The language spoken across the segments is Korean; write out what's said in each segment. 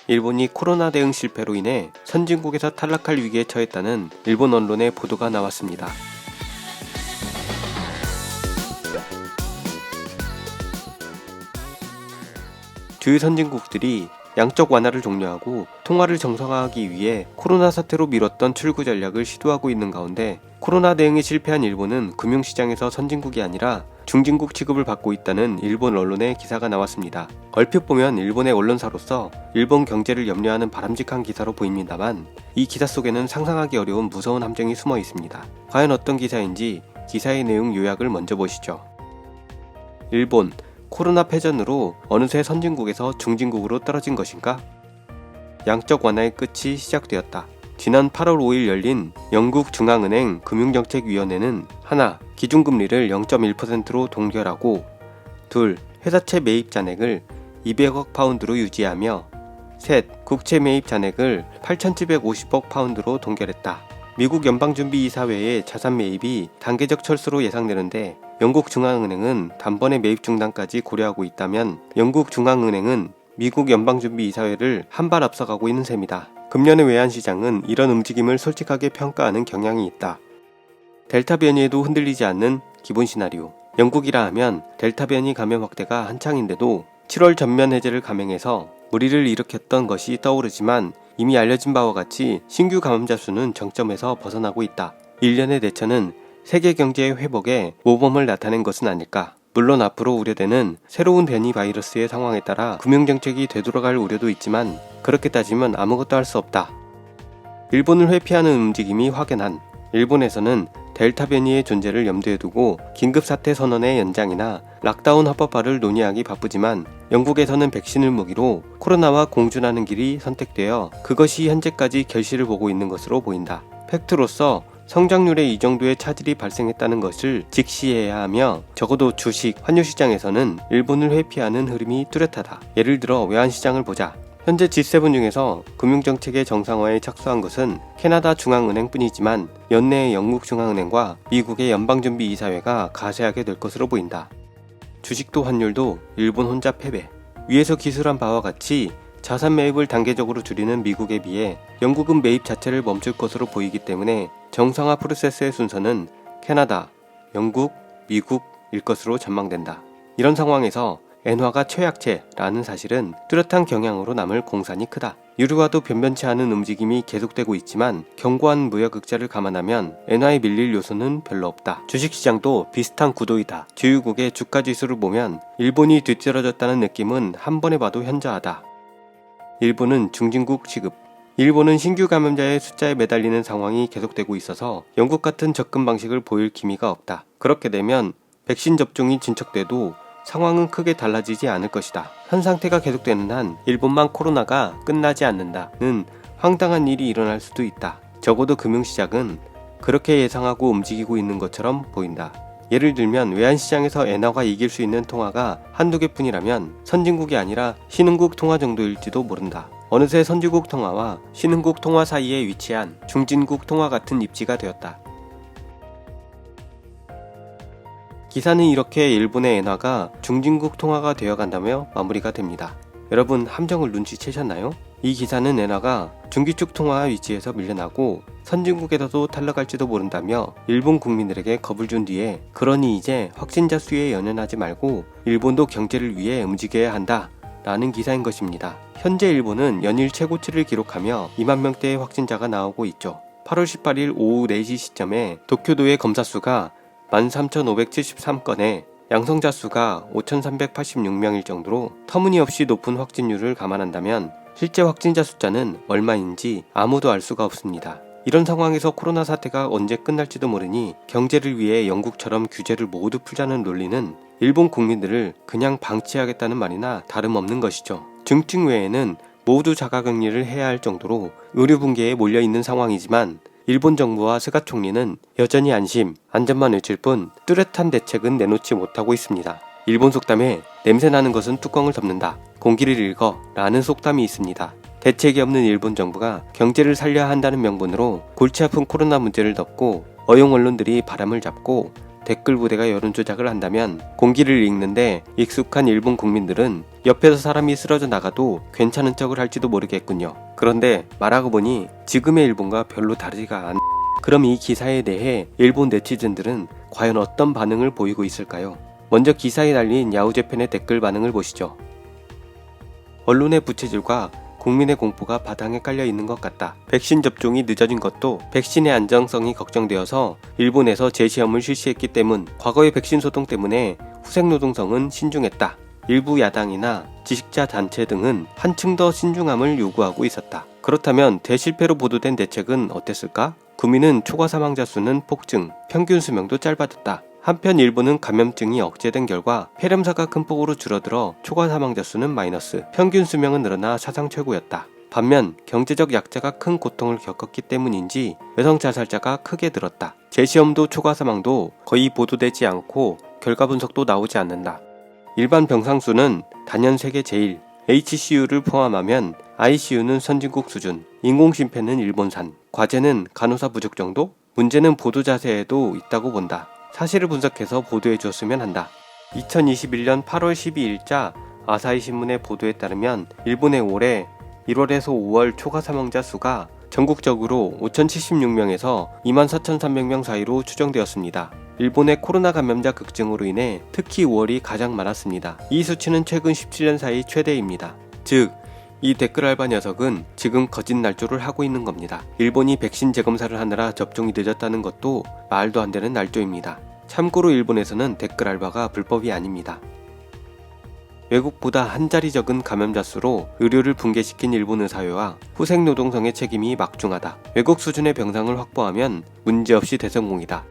일본이 코로나 대응 실패로 인해 선진국에서 탈락할 위기에 처했다는 일본 언론의 보도가 나왔습니다. 주요 선진국들이 양적 완화를 종료하고 통화를 정상화하기 위해 코로나 사태로 미뤘던 출구 전략을 시도하고 있는 가운데 코로나 대응에 실패한 일본은 금융시장에서 선진국이 아니라 중진국 취급을 받고 있다는 일본 언론의 기사가 나왔습니다. 얼핏 보면 일본의 언론사로서 일본 경제를 염려하는 바람직한 기사로 보입니다만 이 기사 속에는 상상하기 어려운 무서운 함정이 숨어 있습니다. 과연 어떤 기사인지 기사의 내용 요약을 먼저 보시죠. 일본 코로나 패전으로 어느새 선진국에서 중진국으로 떨어진 것인가? 양적 완화의 끝이 시작되었다. 지난 8월 5일 열린 영국 중앙은행 금융정책위원회는 하나, 기준금리를 0.1%로 동결하고 둘, 회사채 매입 잔액을 200억 파운드로 유지하며 셋, 국채 매입 잔액을 8,750억 파운드로 동결했다. 미국 연방준비이사회의 자산 매입이 단계적 철수로 예상되는데 영국 중앙은행은 단번에 매입 중단까지 고려하고 있다면 영국 중앙은행은 미국 연방준비이사회를 한 발 앞서가고 있는 셈이다. 금년의 외환시장은 이런 움직임을 솔직하게 평가하는 경향이 있다. 델타 변이에도 흔들리지 않는 기본 시나리오. 영국이라 하면 델타 변이 감염 확대가 한창인데도 7월 전면 해제를 감행해서 무리를 일으켰던 것이 떠오르지만 이미 알려진 바와 같이 신규 감염자 수는 정점에서 벗어나고 있다. 일련의 대처는 세계 경제의 회복에 모범을 나타낸 것은 아닐까. 물론 앞으로 우려되는 새로운 변이 바이러스의 상황에 따라 금융정책이 되돌아갈 우려도 있지만 그렇게 따지면 아무것도 할 수 없다. 일본을 회피하는 움직임이 확연한 일본에서는 델타 변이의 존재를 염두에 두고 긴급사태 선언의 연장이나 락다운 합법화를 논의하기 바쁘지만 영국에서는 백신을 무기로 코로나와 공존하는 길이 선택되어 그것이 현재까지 결실을 보고 있는 것으로 보인다. 팩트로서 성장률에 이 정도의 차질이 발생했다는 것을 직시해야 하며 적어도 주식, 환율시장에서는 일본을 회피하는 흐름이 뚜렷하다. 예를 들어 외환시장을 보자. 현재 G7 중에서 금융정책의 정상화에 착수한 것은 캐나다 중앙은행 뿐이지만 연내에 영국 중앙은행과 미국의 연방준비이사회가 가세하게 될 것으로 보인다. 주식도 환율도 일본 혼자 패배. 위에서 기술한 바와 같이 자산 매입을 단계적으로 줄이는 미국에 비해 영국은 매입 자체를 멈출 것으로 보이기 때문에 정상화 프로세스의 순서는 캐나다, 영국, 미국일 것으로 전망된다. 이런 상황에서 엔화가 최약체라는 사실은 뚜렷한 경향으로 남을 공산이 크다. 유류와도 변변치 않은 움직임이 계속되고 있지만 견고한 무역 흑자를 감안하면 엔화에 밀릴 요소는 별로 없다. 주식시장도 비슷한 구도이다. 주유국의 주가지수를 보면 일본이 뒤떨어졌다는 느낌은 한 번에 봐도 현저하다. 일본은 중진국 취급. 일본은 신규 감염자의 숫자에 매달리는 상황이 계속되고 있어서 영국 같은 접근 방식을 보일 기미가 없다. 그렇게 되면 백신 접종이 진척돼도 상황은 크게 달라지지 않을 것이다. 현 상태가 계속되는 한 일본만 코로나가 끝나지 않는다는 황당한 일이 일어날 수도 있다. 적어도 금융시장은 그렇게 예상하고 움직이고 있는 것처럼 보인다. 예를 들면 외환시장에서 엔화가 이길 수 있는 통화가 한두 개뿐이라면 선진국이 아니라 신흥국 통화 정도일지도 모른다. 어느새 선진국 통화와 신흥국 통화 사이에 위치한 중진국 통화 같은 입지가 되었다. 기사는 이렇게 일본의 엔화가 중진국 통화가 되어간다며 마무리가 됩니다. 여러분 함정을 눈치채셨나요? 이 기사는 엔화가 중기축 통화 위치에서 밀려나고 선진국에서도 탈락할지도 모른다며 일본 국민들에게 겁을 준 뒤에 그러니 이제 확진자 수에 연연하지 말고 일본도 경제를 위해 움직여야 한다 라는 기사인 것입니다. 현재 일본은 연일 최고치를 기록하며 2만 명대의 확진자가 나오고 있죠. 8월 18일 오후 4시 시점에 도쿄도의 검사 수가 13,573건에 양성자 수가 5,386명일 정도로 터무니없이 높은 확진율을 감안한다면 실제 확진자 숫자는 얼마인지 아무도 알 수가 없습니다. 이런 상황에서 코로나 사태가 언제 끝날지도 모르니 경제를 위해 영국처럼 규제를 모두 풀자는 논리는 일본 국민들을 그냥 방치하겠다는 말이나 다름없는 것이죠. 중증 외에는 모두 자가격리를 해야 할 정도로 의료 붕괴에 몰려있는 상황이지만 일본 정부와 스가 총리는 여전히 안전만 외칠 뿐 뚜렷한 대책은 내놓지 못하고 있습니다. 일본 속담에 냄새나는 것은 뚜껑을 덮는다, 공기를 읽어 라는 속담이 있습니다. 대책이 없는 일본 정부가 경제를 살려야 한다는 명분으로 골치 아픈 코로나 문제를 덮고 어용 언론들이 바람을 잡고 댓글 부대가 여론조작을 한다면 공기를 읽는데 익숙한 일본 국민들은 옆에서 사람이 쓰러져 나가도 괜찮은 척을 할지도 모르겠군요. 그런데 말하고 보니 지금의 일본과 별로 다르지가 않... 그럼 이 기사에 대해 일본 네티즌들은 과연 어떤 반응을 보이고 있을까요? 먼저 기사에 달린 야후재팬의 댓글 반응을 보시죠. 언론의 부채질과 국민의 공포가 바닥에 깔려 있는 것 같다. 백신 접종이 늦어진 것도 백신의 안정성이 걱정되어서 일본에서 재시험을 실시했기 때문. 과거의 백신 소동 때문에 후생노동성은 신중했다. 일부 야당이나 지식자 단체 등은 한층 더 신중함을 요구하고 있었다. 그렇다면 대실패로 보도된 대책은 어땠을까? 구민은 초과 사망자 수는 폭증, 평균 수명도 짧아졌다. 한편 일본은 감염증이 억제된 결과 폐렴사가 큰 폭으로 줄어들어 초과 사망자 수는 마이너스, 평균 수명은 늘어나 사상 최고였다. 반면 경제적 약자가 큰 고통을 겪었기 때문인지 여성 자살자가 크게 늘었다. 재시험도 초과 사망도 거의 보도되지 않고 결과 분석도 나오지 않는다. 일반 병상수는 단연 세계 제일, HCU를 포함하면 ICU는 선진국 수준, 인공심폐는 일본산, 과제는 간호사 부족 정도? 문제는 보도 자세에도 있다고 본다. 사실을 분석해서 보도해 주었으면 한다. 2021년 8월 12일자 아사히 신문의 보도에 따르면 일본의 올해 1월에서 5월 초과 사망자 수가 전국적으로 5,076명에서 24,300명 사이로 추정되었습니다. 일본의 코로나 감염자 급증으로 인해 특히 5월이 가장 많았습니다. 이 수치는 최근 17년 사이 최대입니다. 즉, 이 댓글 알바 녀석은 지금 거짓 날조를 하고 있는 겁니다. 일본이 백신 재검사를 하느라 접종이 늦었다는 것도 말도 안 되는 날조입니다. 참고로 일본에서는 댓글 알바가 불법이 아닙니다. 외국보다 한 자리 적은 감염자 수로 의료를 붕괴시킨 일본 의사회와 후생노동성의 책임이 막중하다. 외국 수준의 병상을 확보하면 문제없이 대성공이다.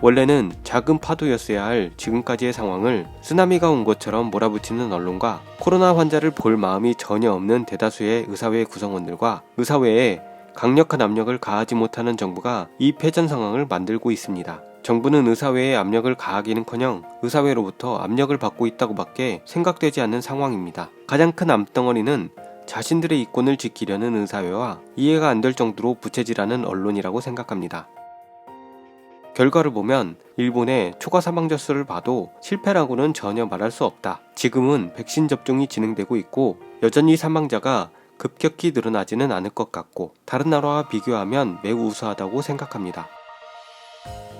원래는 작은 파도였어야 할 지금까지의 상황을 쓰나미가 온 것처럼 몰아붙이는 언론과 코로나 환자를 볼 마음이 전혀 없는 대다수의 의사회 구성원들과 의사회에 강력한 압력을 가하지 못하는 정부가 이 패전 상황을 만들고 있습니다. 정부는 의사회에 압력을 가하기는커녕 의사회로부터 압력을 받고 있다고밖에 생각되지 않는 상황입니다. 가장 큰 암덩어리는 자신들의 이권을 지키려는 의사회와 이해가 안 될 정도로 부채질하는 언론이라고 생각합니다. 결과를 보면 일본의 초과 사망자 수를 봐도 실패라고는 전혀 말할 수 없다. 지금은 백신 접종이 진행되고 있고 여전히 사망자가 급격히 늘어나지는 않을 것 같고 다른 나라와 비교하면 매우 우수하다고 생각합니다.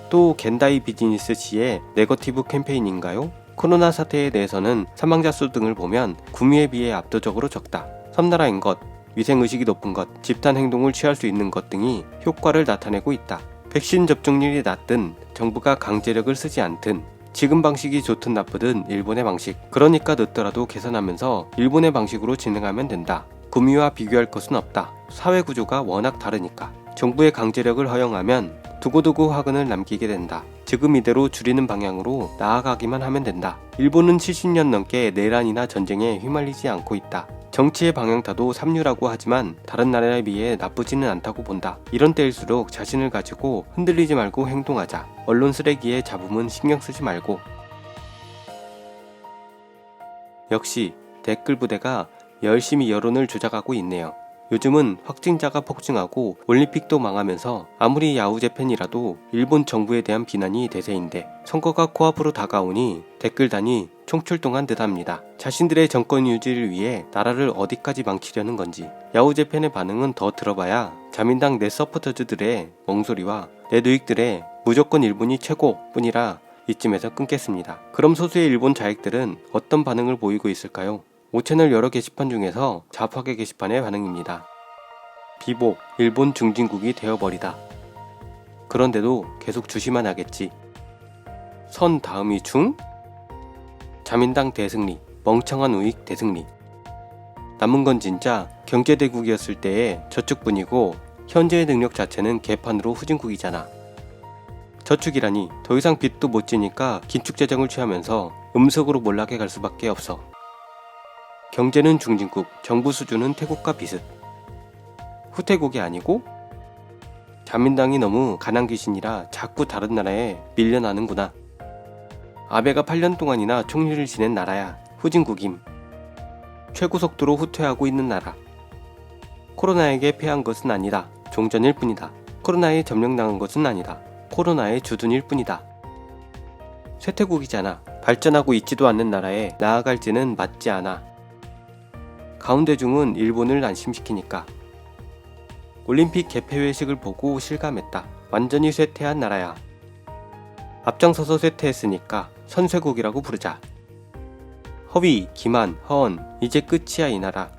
또 겐다이 비즈니스지의 네거티브 캠페인인가요? 코로나 사태에 대해서는 사망자 수 등을 보면 구미에 비해 압도적으로 적다. 섬나라인 것, 위생의식이 높은 것, 집단 행동을 취할 수 있는 것 등이 효과를 나타내고 있다. 백신 접종률이 낮든 정부가 강제력을 쓰지 않든 지금 방식이 좋든 나쁘든 일본의 방식, 그러니까 늦더라도 개선하면서 일본의 방식으로 진행하면 된다. 구미와 비교할 것은 없다. 사회 구조가 워낙 다르니까. 정부의 강제력을 허용하면 두고두고 화근을 남기게 된다. 지금 이대로 줄이는 방향으로 나아가기만 하면 된다. 일본은 70년 넘게 내란이나 전쟁에 휘말리지 않고 있다. 정치의 방향타도 삼류라고 하지만 다른 나라에 비해 나쁘지는 않다고 본다. 이런 때일수록 자신을 가지고 흔들리지 말고 행동하자. 언론 쓰레기에 잡음은 신경 쓰지 말고. 역시 댓글 부대가 열심히 여론을 조작하고 있네요. 요즘은 확진자가 폭증하고 올림픽도 망하면서 아무리 야후재팬이라도 일본 정부에 대한 비난이 대세인데 선거가 코앞으로 다가오니 댓글단이 총출동한 듯합니다. 자신들의 정권 유지를 위해 나라를 어디까지 망치려는 건지. 야후재팬의 반응은 더 들어봐야 자민당 내 서포터즈들의 멍소리와 내 누익들의 무조건 일본이 최고 뿐이라 이쯤에서 끊겠습니다. 그럼 소수의 일본 자익들은 어떤 반응을 보이고 있을까요? 5채널 여러 게시판 중에서 자파계 게시판의 반응입니다. 비복, 일본 중진국이 되어버리다. 그런데도 계속 주시만 하겠지. 선 다음이 중? 자민당 대승리, 멍청한 우익 대승리. 남은 건 진짜 경제대국이었을 때의 저축뿐이고 현재의 능력 자체는 개판으로 후진국이잖아. 저축이라니 더 이상 빚도 못 지니까 긴축재정을 취하면서 음속으로 몰락해 갈 수밖에 없어. 경제는 중진국, 정부 수준은 태국과 비슷. 후퇴국이 아니고? 자민당이 너무 가난 귀신이라 자꾸 다른 나라에 밀려나는구나. 아베가 8년 동안이나 총리를 지낸 나라야. 후진국임. 최고 속도로 후퇴하고 있는 나라. 코로나에게 패한 것은 아니다. 종전일 뿐이다. 코로나에 점령당한 것은 아니다. 코로나의 주둔일 뿐이다. 쇠퇴국이잖아. 발전하고 있지도 않는 나라에 나아갈지는 맞지 않아. 가운데중은 일본을 안심시키니까. 올림픽 개폐회식을 보고 실감했다. 완전히 쇠퇴한 나라야. 앞장서서 쇠퇴했으니까 선쇠국이라고 부르자. 허위, 기만, 허언, 이제 끝이야 이 나라.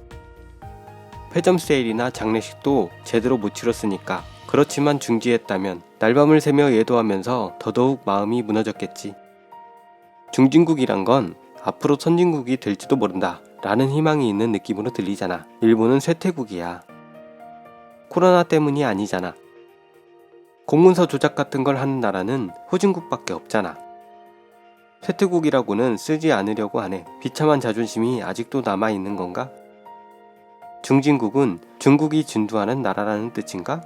폐점 세일이나 장례식도 제대로 못 치렀으니까. 그렇지만 중지했다면 날밤을 새며 예도하면서 더더욱 마음이 무너졌겠지. 중진국이란 건 앞으로 선진국이 될지도 모른다 라는 희망이 있는 느낌으로 들리잖아. 일본은 쇠퇴국이야. 코로나 때문이 아니잖아. 공문서 조작 같은 걸 하는 나라는 후진국밖에 없잖아. 쇠퇴국이라고는 쓰지 않으려고 하네. 비참한 자존심이 아직도 남아있는 건가? 중진국은 중국이 진두하는 나라라는 뜻인가?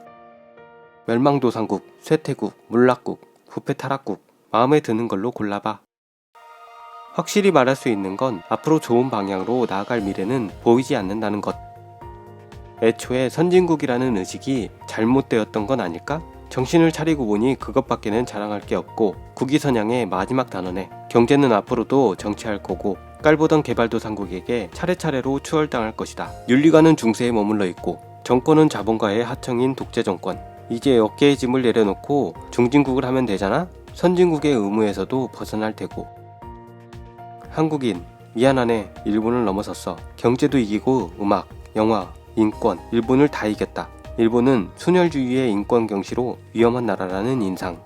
멸망도상국, 쇠퇴국, 몰락국, 부패타락국, 마음에 드는 걸로 골라봐. 확실히 말할 수 있는 건 앞으로 좋은 방향으로 나아갈 미래는 보이지 않는다는 것. 애초에 선진국이라는 의식이 잘못되었던 건 아닐까? 정신을 차리고 보니 그것밖에는 자랑할 게 없고, 국위선양의 마지막 단원에 경제는 앞으로도 정치할 거고, 깔보던 개발도상국에게 차례차례로 추월당할 것이다. 윤리관은 중세에 머물러 있고 정권은 자본가의 하청인 독재 정권. 이제 어깨에 짐을 내려놓고 중진국을 하면 되잖아? 선진국의 의무에서도 벗어날 테고. 한국인 미안하네. 일본을 넘어섰어. 경제도 이기고 음악, 영화, 인권, 일본을 다 이겼다. 일본은 순혈주의의 인권 경시로 위험한 나라라는 인상.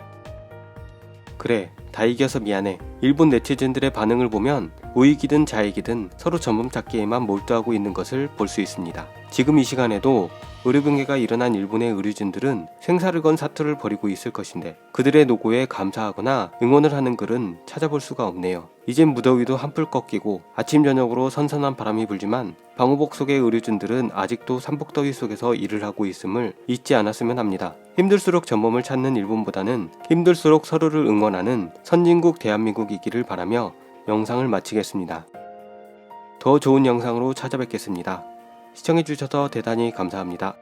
그래, 다 이겨서 미안해. 일본 네티즌들의 반응을 보면 우익이든 좌익이든 서로 전범 찾기에만 몰두하고 있는 것을 볼 수 있습니다. 지금 이 시간에도 의료붕괴가 일어난 일본의 의료진들은 생사를 건 사투를 벌이고 있을 것인데 그들의 노고에 감사하거나 응원을 하는 글은 찾아볼 수가 없네요. 이젠 무더위도 한풀 꺾이고 아침 저녁으로 선선한 바람이 불지만 방호복 속의 의료진들은 아직도 삼복더위 속에서 일을 하고 있음을 잊지 않았으면 합니다. 힘들수록 전범을 찾는 일본보다는 힘들수록 서로를 응원하는 선진국 대한민국이기를 바라며 영상을 마치겠습니다. 더 좋은 영상으로 찾아뵙겠습니다. 시청해주셔서 대단히 감사합니다.